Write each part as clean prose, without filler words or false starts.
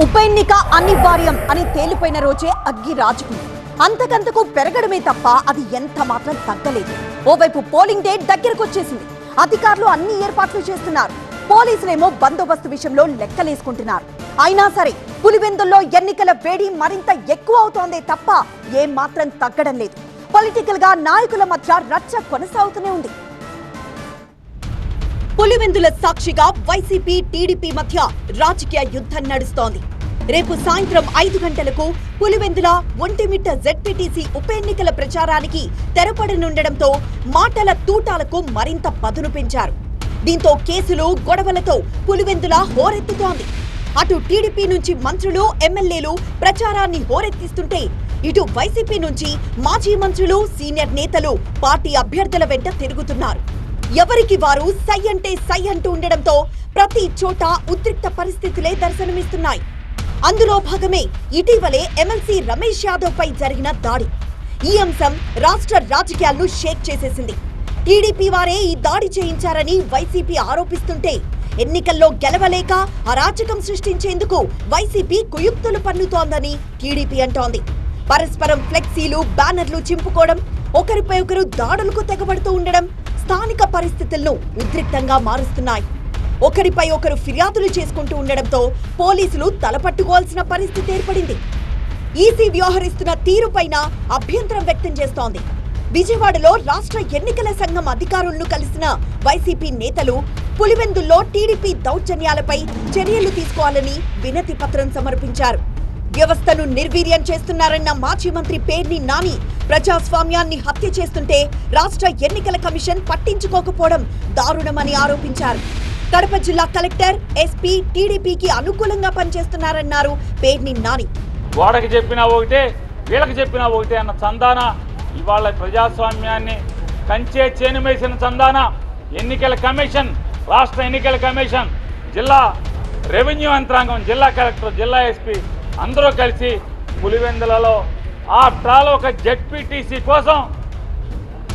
ఉప ఎన్నిక అనివార్యం అని తేలిపోయిన రోజే అగ్గి రాజుకుంది. అంతకంతకు పెరగడమే తప్ప అది ఎంత మాత్రం తగ్గలేదు. ఓవైపు పోలింగ్ డేట్ దగ్గరకు వచ్చేసింది. అధికారులు అన్ని ఏర్పాట్లు చేస్తున్నారు. పోలీసులేమో బందోబస్తు విషయంలో లెక్కలేసుకుంటున్నారు. అయినా సరే పులివెందుల్లో ఎన్నికల వేడి మరింత ఎక్కువ అవుతోందే తప్ప ఏం మాత్రం తగ్గడం లేదు. పొలిటికల్ గా నాయకుల మధ్య రచ్చ కొనసాగుతూనే ఉంది. పులివెందుల సాక్షిగా వైసీపీ టీడీపీ మధ్య రాజకీయ యుద్ధం నడుస్తోంది. రేపు సాయంత్రం 5 గంటలకు పులివెందుల ఒంటిమిట్ట జెడ్పీటీసీ ఉప ఎన్నికల ప్రచారానికి తెరపడనుండడంతో మాటల తూటాలకు మరింత పదును పెంచారు. దీంతో కేసులు గొడవలతో పులివెందుల హోరెత్తుతోంది. అటు టీడీపీ నుంచి మంత్రులు ఎమ్మెల్యేలు ప్రచారాన్ని హోరెత్తిస్తుంటే ఇటు వైసీపీ నుంచి మాజీ మంత్రులు సీనియర్ నేతలు పార్టీ అభ్యర్థుల వెంట తిరుగుతున్నారు. ఎవరికి వారు సై అంటే సై అంటూ ఉండడంతో ప్రతి చోట ఉద్రిక్త పరిస్థితులే దర్శనమిస్తున్నాయి. అందులో భాగమే ఇటీవలే ఎమ్మెల్సీ రమేష్ యాదవ్ పై జరిగిన దాడి. ఈ అంశం రాష్ట్ర రాజకీయాలను షేక్ చేసేసింది. టీడీపీ వారే ఈ దాడి చేయించారని వైసీపీ ఆరోపిస్తుంటే ఎన్నికల్లో గెలవలేక అరాచకం సృష్టించేందుకు వైసీపీ కుయుక్తులు పన్నుతోందని టీడీపీ అంటోంది. పరస్పరం ఫ్లెక్సీలు బ్యానర్లు చింపుకోవడం, ఒకరిపై ఒకరు దాడులకు తెగబడుతూ ఉండడం స్థానిక పరిస్థితులను ఉద్రిక్తంగా మారుస్తున్నాయి. ఒకరిపై ఒకరు ఫిర్యాదులు చేసుకుంటూ ఉండడంతో పోలీసులు తలపట్టుకోవాల్సిన పరిస్థితి ఏర్పడింది. ఈసీ వ్యవహరిస్తున్న తీరుపైన అభ్యంతరం వ్యక్తం చేస్తోంది. విజయవాడలో రాష్ట్ర ఎన్నికల సంఘం అధికారులను కలిసిన వైసీపీ నేతలు పులివెందుల్లో టీడీపీ దౌర్జన్యాలపై చర్యలు తీసుకోవాలని వినతి పత్రం సమర్పించారు. వ్యవస్థను నిర్వీర్యం చేస్తున్నారన్న మాజీ మంత్రి పేర్ని నాని ప్రజాస్వామ్యాన్ని హత్య చేస్తుంటే రాష్ట్ర ఎన్నికల కమిషన్ పట్టించుకోకపోవడం దారుణమని ఆరోపించారు. కడప జిల్లా కలెక్టర్, ఎస్పీ టీడీపీకి అనుకూలంగా పనిచేస్తున్నారన్నారు పేర్ని నాని. గోడకి చెప్పినా ఒకటే, వీళ్ళకి చెప్పినా ఒకటే అన్న చందాన ఇవాళ ప్రజాస్వామ్యాన్ని కంచే చేనుమేసిన చందాన ఎన్నికల కమిషన్, రాష్ట్ర ఎన్నికల కమిషన్, జిల్లా రెవెన్యూ యంత్రాంగం, జిల్లా కలెక్టర్, జిల్లా ఎస్పీ అందరూ కలిసి పులివెందులలో ఆ ట్రాలో ఒక జెడ్పీటీసీ కోసం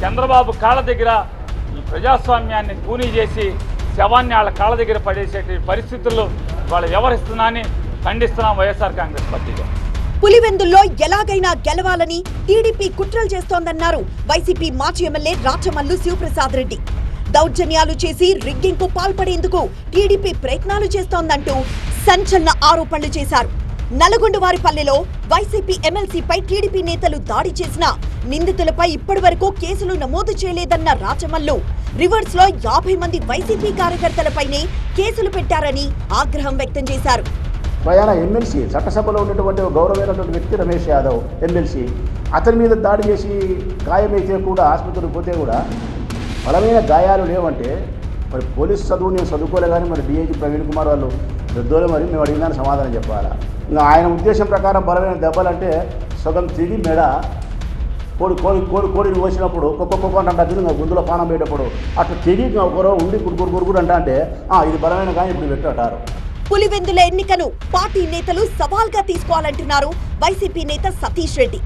చంద్రబాబు కాళ్ళ దగ్గర ఈ ప్రజాస్వామ్యాన్ని కూనీ చేసి శవాన్ని వాళ్ళ కాళ్ళ దగ్గర పడేసే పరిస్థితుల్లో వాళ్ళు వ్యవహరిస్తున్నారని ఖండిస్తున్నాం వైఎస్ఆర్ కాంగ్రెస్ పార్టీగా. పులివెందుల్లో ఎలాగైనా గెలవాలని టీడీపీ కుట్రలు చేస్తోందన్నారు వైసీపీ మాజీ ఎమ్మెల్యే రాచమల్లు శివప్రసాద్ రెడ్డి. దౌర్జన్యాలు చేసి రిగ్గింగ్ కు పాల్పడేందుకు టీడీపీ ప్రయత్నాలు చేస్తోందంటూ సంచలన ఆరోపణలు చేశారు. నల్గొండవారిపల్లెలో వైసీపీ ఎమ్మెల్సీపై టీడీపీ నేతలు దాడి చేసిన నిందితులపై ఇప్పటి వరకు కేసులు నమోదు చేయలేదన్న రాచమల్లు రివర్స్ లో 50 మంది వైసీపీ కార్యకర్తలపైనే కేసులు పెట్టారని ఆగ్రహం వ్యక్తం చేశారు. ఎమ్మెల్సీ చట్టసభలో ఉన్నటువంటి గౌరవమైనటువంటి వ్యక్తి రమేష్ యాదవ్ ఎమ్మెల్సీ, అతని మీద దాడి చేసి గాయమైతే కూడా ఆసుపత్రికి పోతే కూడా బలమైన గాయాలు లేవంటే మరి పోలీసు చదువు నేను చదువుకోలే కానీ మరి డిఐజీ ప్రవీణ్ కుమార్ వాళ్ళు పెద్దోళ్ళు మరి మేము అడిగిన సమాధానం చెప్పాలా. ఇంకా ఆయన ఉద్దేశం ప్రకారం బలమైన దెబ్బలంటే సగం తిరిగి మెడ కోడిని కోసినప్పుడు కుక్క అంటే గుందులో పానం పెట్టేటప్పుడు అట్లా తిరిగి ఒకరో ఉండి గురుగురు అంటే ఇది బలమైన కానీ ఇప్పుడు పెట్టారు. పులివెందుల ఎన్నికను పార్టీ నేతలు సవాల్గా తీసుకోవాలంటున్నారు వైసీపీ నేత సతీష్ రెడ్డి.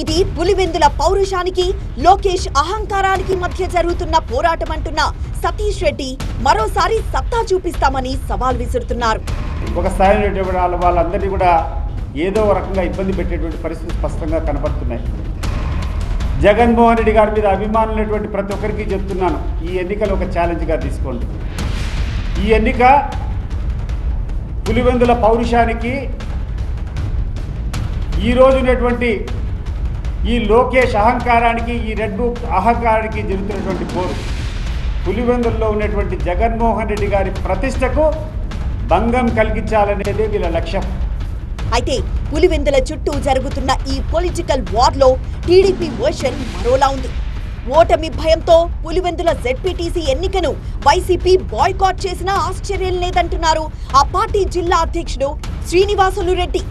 ఇది పులివెందుల పౌరుషానికి, లోకేష్ అహంకారానికి మధ్య జరుగుతున్న పోరాటం అంటున్న సతీష్ రెడ్డి మరోసారి సత్తా చూపిస్తామని సవాల్ విసురుతున్నారు. ఒక స్థాయిలో వాళ్ళందరినీ కూడా ఏదో రకంగా ఇబ్బంది పెట్టేటువంటి పరిస్థితి స్పష్టంగా కనపడుతున్నాయి. జగన్మోహన్ రెడ్డి గారి మీద అభిమానులైనటువంటి ప్రతి ఒక్కరికి చెప్తున్నాను, ఈ ఎన్నికలు ఒక ఛాలెంజ్గా తీసుకోండి. ఈ ఎన్నిక పులివెందుల పౌరుషానికి, ఈరోజు ఉన్నటువంటి ఈ లోకేష్ అహంకారానికి, ఈ రెడ్ బుక్ అహంకారానికి జరుగుతున్నటువంటి పోరు, పులివెందుల్లో ఉన్నటువంటి జగన్మోహన్ రెడ్డి గారి ప్రతిష్టకు భంగం కలిగించాలనేదే వీళ్ళ లక్ష్యం. అయితే పులివెందుల చుట్టూ జరుగుతున్న ఈ పొలిటికల్ వార్ లో టీడీపీ వర్షన్ మరోలా ఉంది. ఓటమి భయంతో పులివెందుల జెడ్పీటీసీ ఎన్నికను వైసీపీ బాయ్కాట్ చేసినా ఆశ్చర్యం లేదంటున్నారు ఆ పార్టీ జిల్లా అధ్యక్షుడు శ్రీనివాసులు రెడ్డి.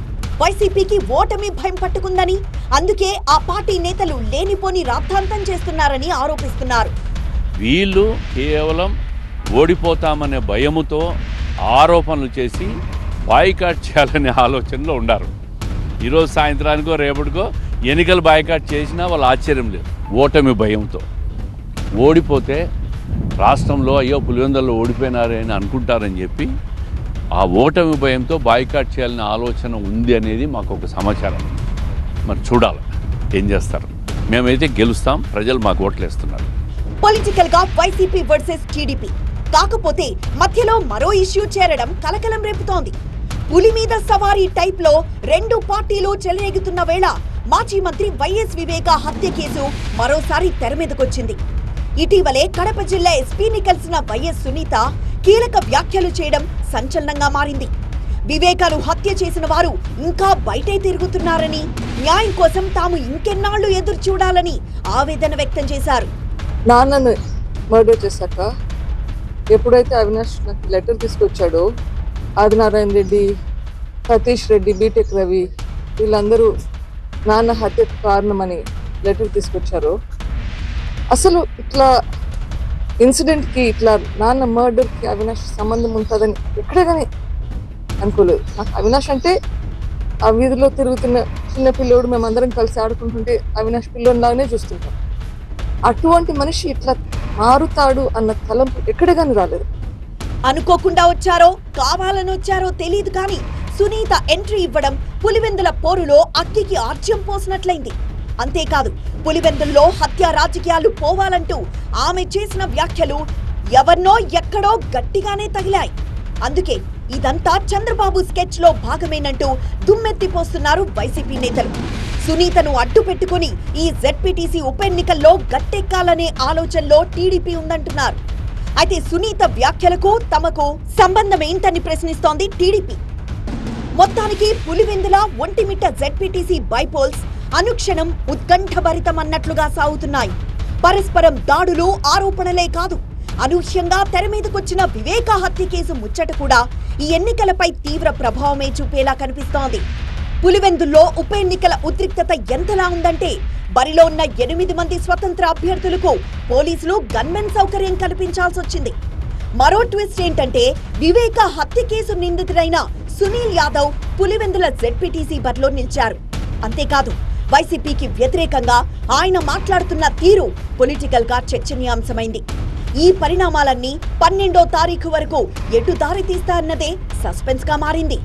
వైసీపీకి ఓటమి భయం పట్టుకుందని, అందుకే ఆ పార్టీ నేతలు లేనిపోని రాద్ధాంతం చేస్తున్నారని ఆరోపిస్తున్నారు. వీళ్ళు కేవలం ఓడిపోతామనే భయముతో ఆరోపణలు చేసి బాయ్కాట్ చేయాలనే ఆలోచనలో ఉండారు. ఈరోజు సాయంత్రానికో రేపటికో ఎన్నికలు బాయ్కాట్ చేసినా వాళ్ళు ఆశ్చర్యం లేదు. ఓటమి భయంతో ఓడిపోతే రాష్ట్రంలో అయ్యో పులివెందుల్లో ఓడిపోయినారని అనుకుంటారని చెప్పి ఆ ఓటమి భయంతో బాయ్కాట్ చేయాలనే ఆలోచన ఉంది అనేది మాకు ఒక సమాచారం. మరి చూడాలి ఏం చేస్తారు. మేమైతే గెలుస్తాం, ప్రజలు మాకు ఓట్లు వేస్తున్నారు. పొలిటికల్ గా వైసీపీ వర్సెస్ టీడీపీ. కాకపోతే మధ్యలో మరో ఇష్యూ చేరడం కలకలం రేపుతోంది. పులి మీద సవారీ టైప్ లో రెండు పార్టీలు చెలరేగుతున్న వేళ మాజీ మంత్రి వైఎస్ వివేక హత్య కేసు మరోసారి తెర మీదకొచ్చింది. ఇటీవలే కడప జిల్లా ఎస్పీని కలిసిన వైఎస్ సునీత కీలక వ్యాఖ్యలు చేయడం సంచలనంగా మారింది. వివేకను హత్య చేసిన వారు ఇంకా బయటే తిరుగుతున్నారని, న్యాయం కోసం తాము ఇంకెన్నాళ్లు ఎదురు చూడాలని ఆవేదన వ్యక్తం చేశారు. నాన్నను మర్డర్ చేశాక ఎప్పుడైతే అవినాష్ నాకు లెటర్ తీసుకొచ్చాడో, ఆదినారాయణ రెడ్డి, సతీష్ రెడ్డి, బీటెక్ రవి వీళ్ళందరూ నాన్న హత్యకు కారణమని లెటర్ తీసుకొచ్చారో, అసలు ఇట్లా ఇన్సిడెంట్కి, ఇట్లా నాన్న మర్డర్కి అవినాష్ సంబంధం ఉంటుందని ఎక్కడే కానీ అనుకోలేదు. నాకు అవినాష్ అంటే ఆ వీధిలో తిరుగుతున్న చిన్న పిల్లోడు, మేమందరం కలిసి ఆడుకుంటుంటే అవినాష్ పిల్లోనిలాగానే చూస్తుంటాం. అటువంటి మనిషి ఇట్లా మారుతాడు అన్న తలంపు ఎక్కడ కానీ రాలేదు. అనుకోకుండా వచ్చారో కావాలని వచ్చారో తెలియదు కానీ సునీత ఎంట్రీ ఇవ్వడం పులివెందుల పోరులో అక్కికి ఆర్జ్యం పోసినట్లయింది. అంతేకాదు, పులివెందుల్లో హత్య రాజకీయాలు పోవాలంటూ ఆమె చేసిన వ్యాఖ్యలు ఎవరినో ఎక్కడో గట్టిగానే తగిలాయి. అందుకే ఇదంతా చంద్రబాబు స్కెచ్ లో భాగమేనంటూ దుమ్మెత్తిపోస్తున్నారు వైసీపీ నేతలు. సునీతను అడ్డు పెట్టుకుని ఈ జెడ్పీటీసీ ఉప ఎన్నికల్లో గట్టెక్కాలనే ఆలోచనలో టీడీపీ ఉందంటున్నారు. అయితే సునీత వ్యాఖ్యలకు తమకు సంబంధం ఏంటని ప్రశ్నిస్తోంది టీడీపీ. మొత్తానికి పులివెందుల ఒంటిమిట్ట జెడ్పీటీసీ బైపోల్స్ అనుక్షణం ఉత్కంఠభరితమన్నట్లుగా సాగుతున్నాయి. పరస్పరం దాడులు, ఆరోపణలే కాదు, అనూహ్యంగా తెర మీదకొచ్చిన వివేక హత్య కేసు ముచ్చట కూడా ఈ ఎన్నికలపై తీవ్ర ప్రభావమే చూపేలా కనిపిస్తోంది. పులివెందుల్లో ఉప ఎన్నికల ఉద్రిక్తత ఎంతలా ఉందంటే బరిలో ఉన్న 8 మంది స్వతంత్ర అభ్యర్థులకు పోలీసులు గన్మెన్ సౌకర్యం కల్పించాల్సొచ్చింది. మరో ట్విస్ట్ ఏంటంటే వివేక హత్య కేసు నిందితుడైన సునీల్ యాదవ్ పులివెందుల జెడ్పీటీసీ బరిలో నిలిచారు. అంతేకాదు, వైసీపీకి వ్యతిరేకంగా ఆయన మాట్లాడుతున్న తీరు పొలిటికల్ గా చర్చనీయాంశమైంది. ఈ పరిణామాలన్నీ 12వ తారీఖు వరకు ఎటు దారి తీస్తాయన్నదే సస్పెన్స్ గా మారింది.